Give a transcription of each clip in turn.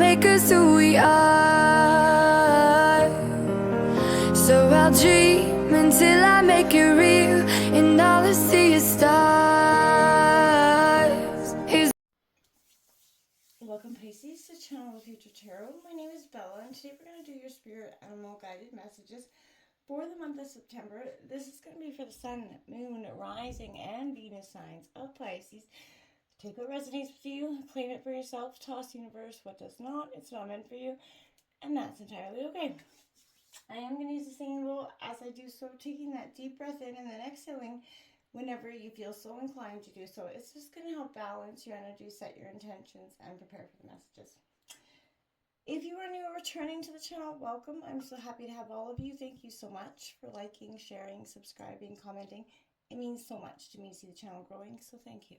make us who we are. So I'll dream until I make it real, and all I see is stars. Welcome, Pisces, to Channel of Future Tarot. My name is Bella, and today we're going to do your spirit animal guided messages for the month of September. This is going to be for the Sun, Moon, Rising, and Venus signs of Pisces. Take what resonates with you, claim it for yourself, toss universe what does not. It's not meant for you, and that's entirely okay. I am going to use the singing bowl as I do so, taking that deep breath in and then exhaling whenever you feel so inclined to do so. It's just going to help balance your energy, set your intentions, and prepare for the messages. If you are new or returning to the channel, welcome. I'm so happy to have all of you. Thank you so much for liking, sharing, subscribing, commenting. It means so much to me to see the channel growing, so thank you.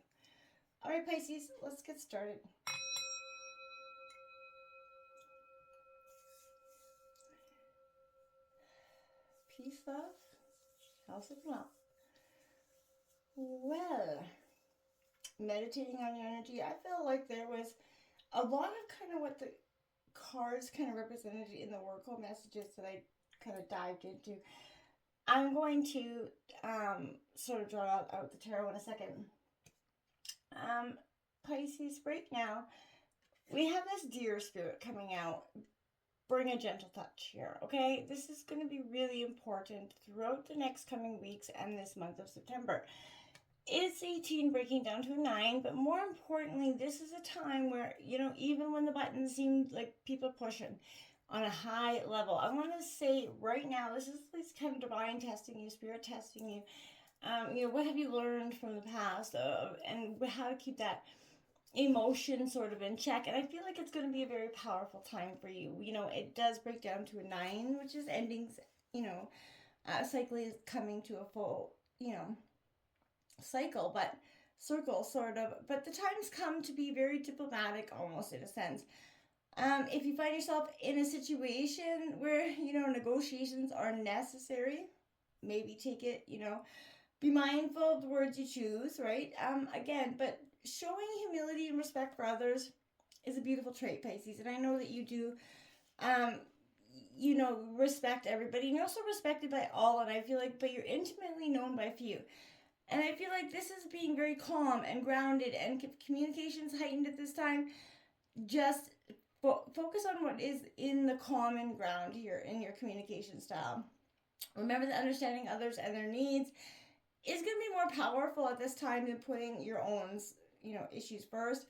All right, Pisces, let's get started. Peace, love, health, and wealth. Well, meditating on your energy, I felt like there was a lot of kind of what the cards kind of represented in the oracle messages that I kind of dived into. I'm going to sort of draw out the tarot in a second. Pisces, right now, we have this deer spirit coming out. Bring a gentle touch here, okay? This is going to be really important throughout the next coming weeks and this month of September. It's 18 breaking down to a 9, but more importantly, this is a time where, even when the buttons seem like people pushing on a high level, I want to say right now, this is kind of divine testing you, spirit testing you. What have you learned from the past, and how to keep that emotion sort of in check. And I feel like it's going to be a very powerful time for you. It does break down to a 9, which is endings, cycle is coming to a full, cycle, but circle sort of. But the times come to be very diplomatic, almost in a sense. If you find yourself in a situation where, negotiations are necessary, maybe take it, be mindful of the words you choose, right? Again, but showing humility and respect for others is a beautiful trait, Pisces. And I know that you do, respect everybody. And you're also respected by all. And I feel like, but you're intimately known by few. And I feel like this is being very calm and grounded, and communications heightened at this time. Just focus on what is in the common ground here in your communication style. Remember that understanding others and their needs is going to be more powerful at this time than putting your own, issues first.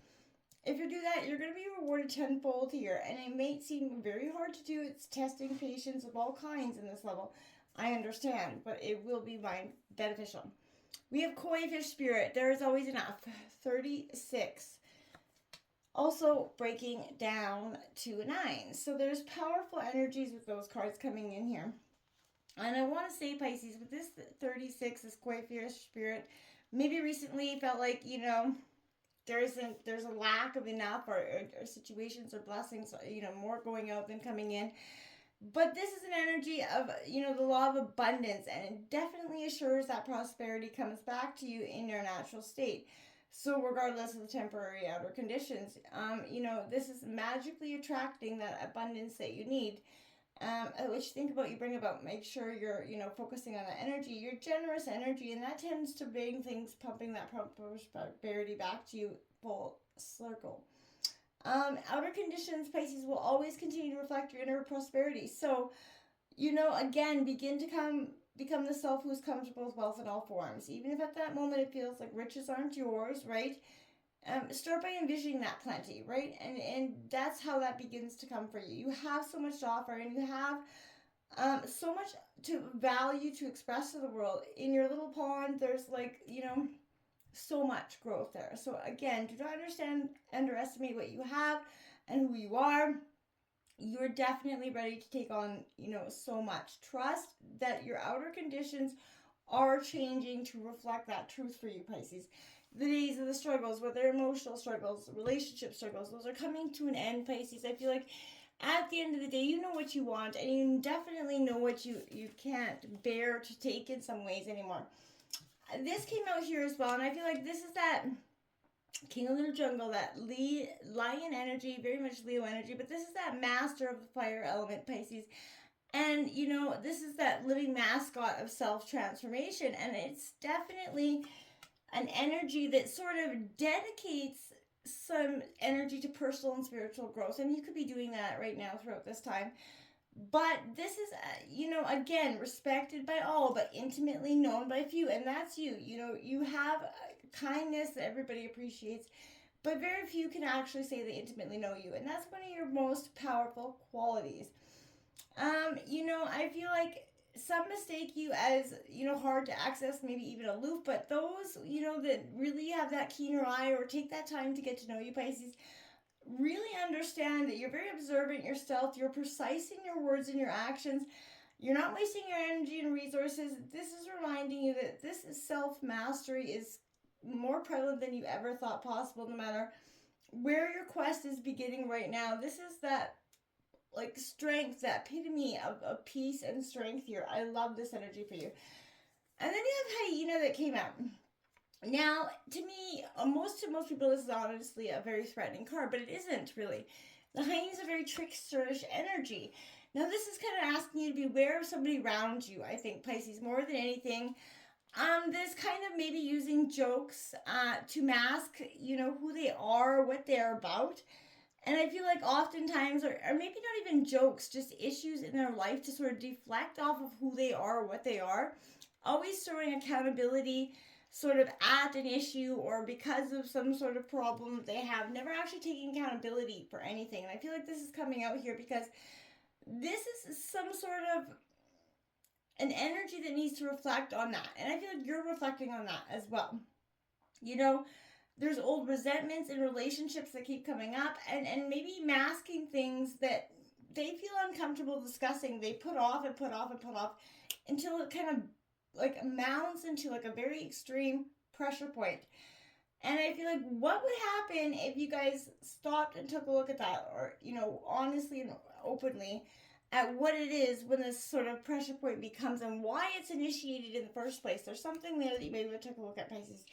If you do that, you're going to be rewarded tenfold here, and it may seem very hard to do. It's testing patience of all kinds in this level. I understand, but it will be beneficial. We have koi fish spirit. There is always enough. 36. Also breaking down to a 9. So there's powerful energies with those cards coming in here. And I want to say, Pisces, with this 36, this koi fish spirit, maybe recently felt like, there's a lack of enough or situations or blessings, more going out than coming in. But this is an energy of, the law of abundance, and it definitely assures that prosperity comes back to you in your natural state. So regardless of the temporary outer conditions, this is magically attracting that abundance that you need. What you think about, you bring about. Make sure you're, focusing on that energy, your generous energy, and that tends to bring things, pumping that prosperity back to you full circle. Outer conditions, Pisces, will always continue to reflect your inner prosperity. So, again, begin to become the self who's comfortable with wealth in all forms. Even if at that moment it feels like riches aren't yours, right? Start by envisioning that plenty, right? And that's how that begins to come for you. You have so much to offer, and you have so much to value to express to the world. In your little pond, there's so much growth there. So again, do not underestimate what you have and who you are. You're definitely ready to take on, so much. Trust that your outer conditions are changing to reflect that truth for you, Pisces. The days of the struggles, whether emotional struggles, relationship struggles, those are coming to an end, Pisces. I feel like at the end of the day, you know what you want, and you definitely know what you can't bear to take in some ways anymore. This came out here as well, and I feel like this is that King of the jungle, that lion energy, very much Leo energy, but this is that master of the fire element, Pisces. And, you know, this is that living mascot of self transformation. And it's definitely an energy that sort of dedicates some energy to personal and spiritual growth. And you could be doing that right now throughout this time. But this is, you know, again, respected by all, but intimately known by few. And that's you. You know, you have kindness that everybody appreciates, but very few can actually say they intimately know you. And that's one of your most powerful qualities. You know, I feel like some mistake you as, you know, hard to access, maybe even aloof, but those, you know, that really have that keener eye or take that time to get to know you, Pisces, really understand that you're very observant yourself, you're precise in your words and your actions, you're not wasting your energy and resources. This is reminding you that this self-mastery is more prevalent than you ever thought possible, no matter where your quest is beginning right now. This is that like strength, that epitome of peace and strength here. I love this energy for you. And then you have hyena that came out. Now, to me, most people, this is honestly a very threatening card, but it isn't really. The hyena is a very tricksterish energy. Now, this is kind of asking you to be aware of somebody around you, I think, Pisces, more than anything. This kind of maybe using jokes to mask, you know, who they are, what they're about. And I feel like oftentimes, or maybe not even jokes, just issues in their life to sort of deflect off of who they are, what they are. Always throwing accountability sort of at an issue or because of some sort of problem that they have, never actually taking accountability for anything. And I feel like this is coming out here because this is some sort of an energy that needs to reflect on that. And I feel like you're reflecting on that as well. You know, there's old resentments in relationships that keep coming up and maybe masking things that they feel uncomfortable discussing. They put off and put off and put off until it kind of like mounts into like a very extreme pressure point. And I feel like what would happen if you guys stopped and took a look at that, or, you know, honestly and openly at what it is when this sort of pressure point becomes and why it's initiated in the first place. There's something there that you maybe would take a look at, Pisces.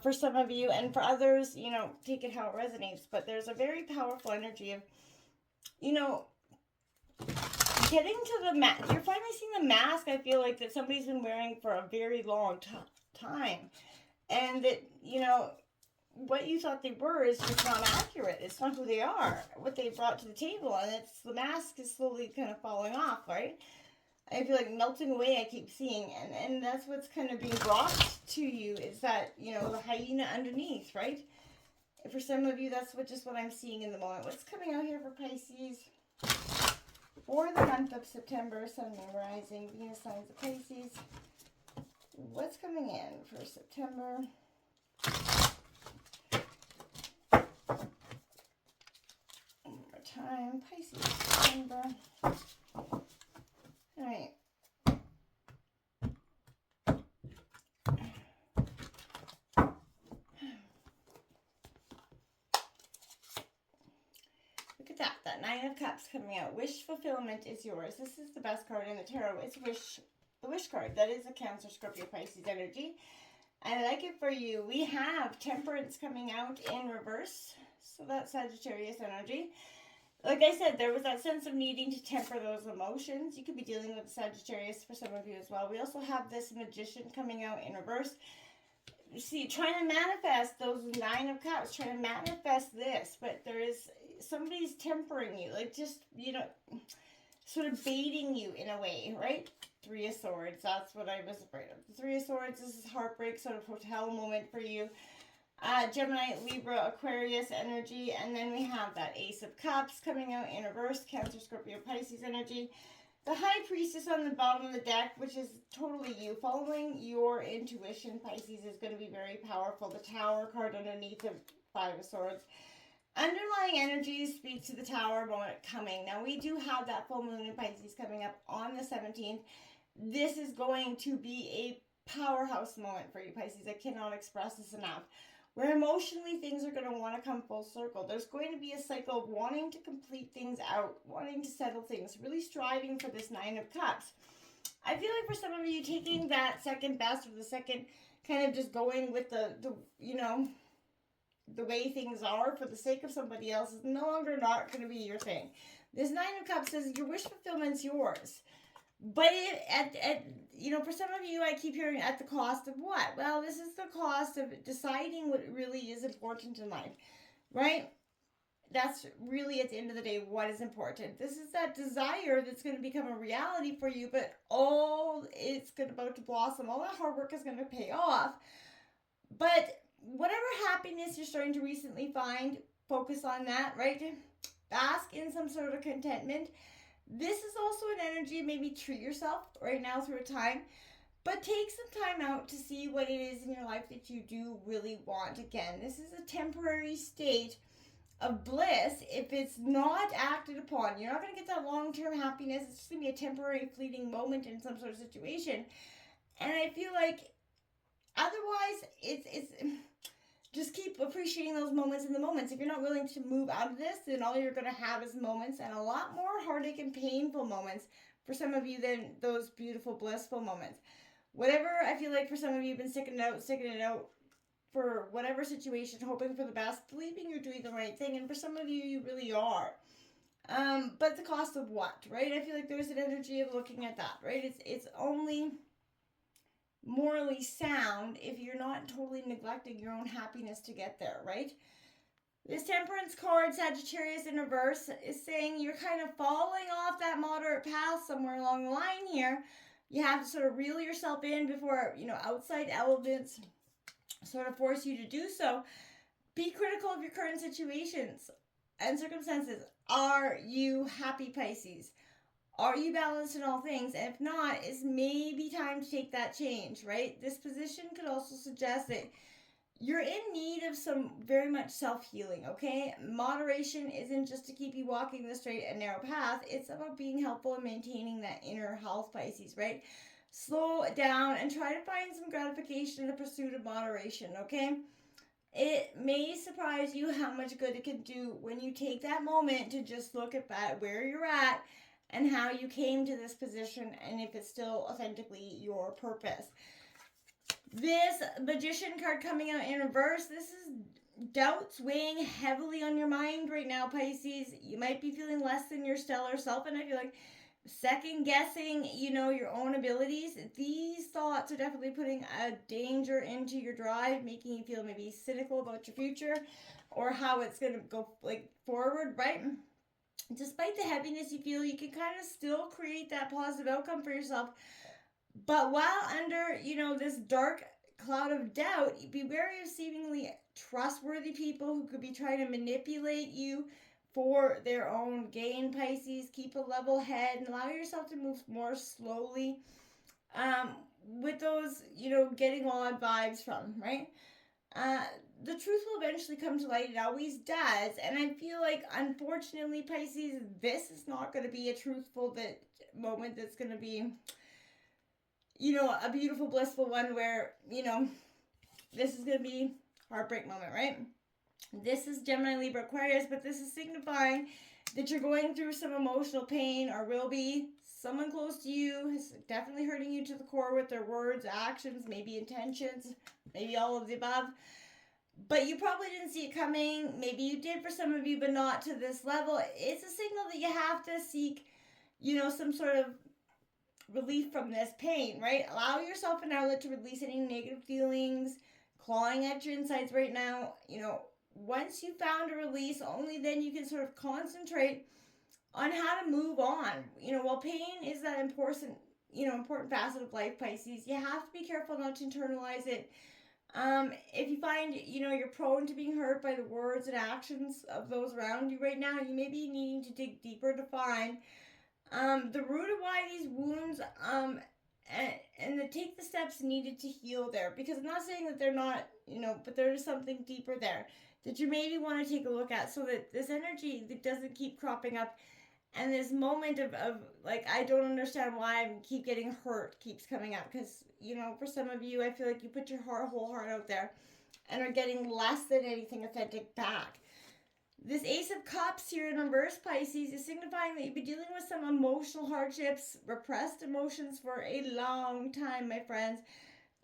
For some of you, and for others, you know, take it how it resonates. But there's a very powerful energy of, you know, getting to the mask. You're finally seeing the mask, I feel like, that somebody's been wearing for a very long time. And that, you know, what you thought they were is just not accurate. It's not who they are, what they brought to the table. And it's the mask is slowly kind of falling off, right? I feel like melting away, I keep seeing. And that's what's kind of being brought to you is that, you know, the hyena underneath, right? For some of you, that's what I'm seeing in the moment. What's coming out here for Pisces? For the month of September, Sun, Moon, Rising, Venus, signs of Pisces. What's coming in for September? One more time. Pisces, September. All right. Look at that. That Nine of Cups coming out. Wish fulfillment is yours. This is the best card in the tarot. It's the Wish card. That is a Cancer, Scorpio, Pisces energy. I like it for you. We have Temperance coming out in reverse. So that's Sagittarius energy. Like I said, there was that sense of needing to temper those emotions. You could be dealing with Sagittarius for some of you as well. We also have this Magician coming out in reverse. See, trying to manifest those Nine of Cups, trying to manifest this, but there is somebody's tempering you, like just, you know, sort of baiting you in a way, right? Three of Swords, that's what I was afraid of. The Three of Swords, this is heartbreak, sort of hotel moment for you. Gemini, Libra, Aquarius energy, and then we have that Ace of Cups coming out in reverse, Cancer, Scorpio, Pisces energy. The High Priestess on the bottom of the deck, which is totally you. Following your intuition, Pisces, is going to be very powerful. The Tower card underneath the Five of Swords. Underlying energies speak to the Tower moment coming. Now, we do have that full moon in Pisces coming up on the 17th. This is going to be a powerhouse moment for you, Pisces. I cannot express this enough. Where emotionally things are going to want to come full circle. There's going to be a cycle of wanting to complete things out, wanting to settle things, really striving for this Nine of Cups. I feel like for some of you, taking that second best or the second kind of just going with the you know, the way things are for the sake of somebody else is no longer not going to be your thing. This Nine of Cups says your wish fulfillment's yours. But for some of you, I keep hearing at the cost of what? Well, this is the cost of deciding what really is important in life, right? That's really, at the end of the day, what is important. This is that desire that's going to become a reality for you, but all it's about to blossom. All that hard work is going to pay off. But whatever happiness you're starting to recently find, focus on that, right? Bask in some sort of contentment. This is also an energy, maybe treat yourself right now through a time, but take some time out to see what it is in your life that you do really want. Again, this is a temporary state of bliss if it's not acted upon. You're not going to get that long-term happiness. It's just going to be a temporary fleeting moment in some sort of situation. And I feel like otherwise it's just keep appreciating those moments in the moments. If you're not willing to move out of this, then all you're going to have is moments, and a lot more heartache and painful moments for some of you than those beautiful, blissful moments. Whatever, I feel like for some of you, you've been sticking it out for whatever situation, hoping for the best, believing you're doing the right thing, and for some of you, you really are. But the cost of what, right? I feel like there's an energy of looking at that, right? It's only morally sound if you're not totally neglecting your own happiness to get there, right? This Temperance card, Sagittarius in reverse, is saying you're kind of falling off that moderate path somewhere along the line here. You have to sort of reel yourself in before, outside elements sort of force you to do so. Be critical of your current situations and circumstances. Are you happy, Pisces? Are you balanced in all things? And if not, it's maybe time to take that change, right? This position could also suggest that you're in need of some very much self-healing, okay? Moderation isn't just to keep you walking the straight and narrow path. It's about being helpful and maintaining that inner health, Pisces, right? Slow down and try to find some gratification in the pursuit of moderation, okay? It may surprise you how much good it can do when you take that moment to just look at where you're at and how you came to this position, and if it's still authentically your purpose. This Magician card coming out in reverse, this is doubts weighing heavily on your mind right now, Pisces. You might be feeling less than your stellar self, and I feel like second guessing, your own abilities. These thoughts are definitely putting a danger into your drive, making you feel maybe cynical about your future or how it's going to go forward, right? Despite the heaviness you feel, you can kind of still create that positive outcome for yourself. But while under, this dark cloud of doubt, be wary of seemingly trustworthy people who could be trying to manipulate you for their own gain, Pisces. Keep a level head and allow yourself to move more slowly with those, getting odd vibes from, right? The truth will eventually come to light. It always does. And I feel like, unfortunately, Pisces, this is not going to be a truthful moment that's going to be, a beautiful, blissful one where, this is going to be a heartbreak moment, right? This is Gemini, Libra, Aquarius, but this is signifying that you're going through some emotional pain or will be. Someone close to you is definitely hurting you to the core with their words, actions, maybe intentions, maybe all of the above. But you probably didn't see it coming. Maybe you did for some of you, but not to this level. It's a signal that you have to seek, some sort of relief from this pain, right? Allow yourself an outlet to release any negative feelings, clawing at your insides right now. Once you found a release, only then you can sort of concentrate on how to move on. While pain is that important facet of life, Pisces, you have to be careful not to internalize it. If you find, you're prone to being hurt by the words and actions of those around you right now, you may be needing to dig deeper to find the root of why these wounds, and to take the steps needed to heal there. Because I'm not saying that they're not, but there's something deeper there that you maybe want to take a look at, so that this energy that doesn't keep cropping up, and this moment of I don't understand why I keep getting hurt keeps coming up. Because, for some of you, I feel like you put your whole heart out there and are getting less than anything authentic back. This Ace of Cups here in reverse, Pisces, is signifying that you've been dealing with some emotional hardships, repressed emotions for a long time, my friends.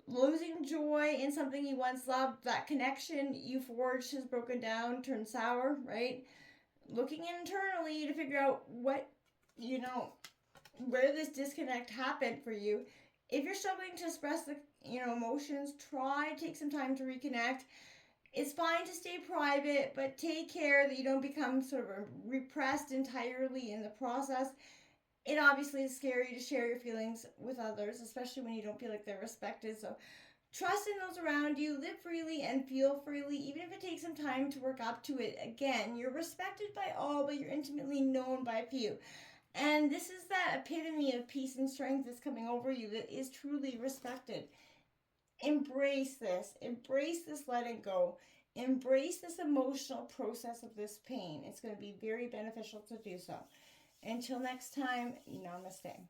losing joy in something you once loved, that connection you forged has broken down, turned sour, right? Looking internally to figure out what, where this disconnect happened for you. If you're struggling to express the, emotions, try to take some time to reconnect. It's fine to stay private, but take care that you don't become sort of repressed entirely in the process. It obviously is scary to share your feelings with others, especially when you don't feel like they're respected. So trust in those around you, live freely and feel freely, even if it takes some time to work up to it. Again, you're respected by all, but you're intimately known by a few. And this is that epitome of peace and strength that's coming over you that is truly respected. Embrace this letting go. Embrace this emotional process of this pain. It's going to be very beneficial to do so. Until next time, namaste.